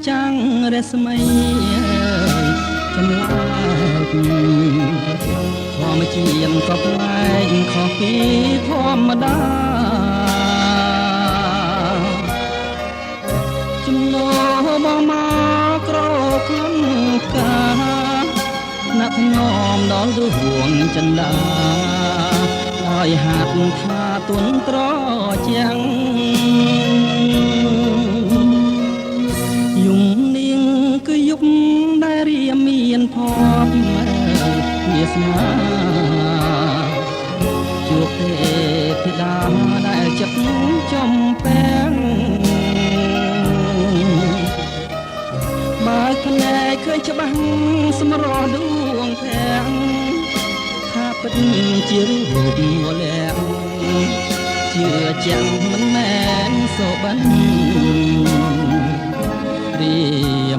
ចាំងរស្មីចម្លែកធម្មជាតិក៏ប្លែកខុសពីធម្មតាចំណោបងមកក្រខ្លឹមកាណាក់ងំដល់ដួងចិន្តាដោយហាត់ថាទុនត្រជាងយំនាងគឺយប់ដែលរៀមមានភ័ព្វវាសនាជួបទេពធីតាដែលចិត្តចំពេងបើភ្នែកឃើញច្បាស់សម្រស់ដួងភាំងថាពិតជារូបមលាក់ជឿជាក់មិនមែនសូបិនរៀ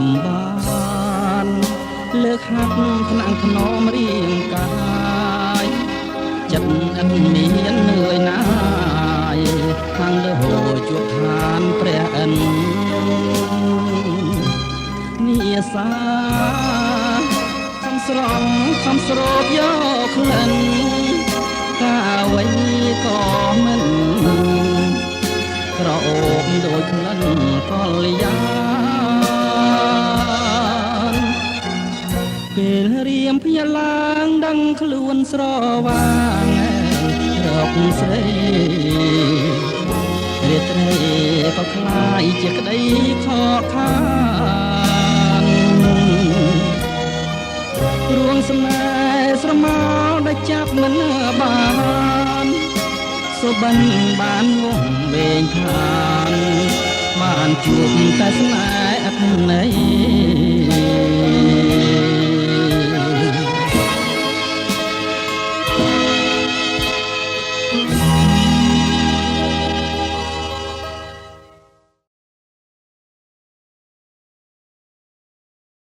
មបានលើកហាត់ថ្នាក់ថ្នមរៀងកាយចិត្តអត់មាននឿយណាយខាងលើជួបឋានព្រះអិននាសាខំស្រង់ខំស្រោបយកក្លិនកាអ្វីក៏មិនក្រអូបដោយក្លិនកលយានពេលរៀមភ្ញាឡើងដឹងខ្លួនស្រវាងរកស្រីរាត្រីក៏คล้ายជាក្តីខកខានរួងស្នេហ៍ស្រមោលដែលចាប់មិនបានសុបិនបានងំវែងខានបានជួបតែស្នេហ៍អគ្គី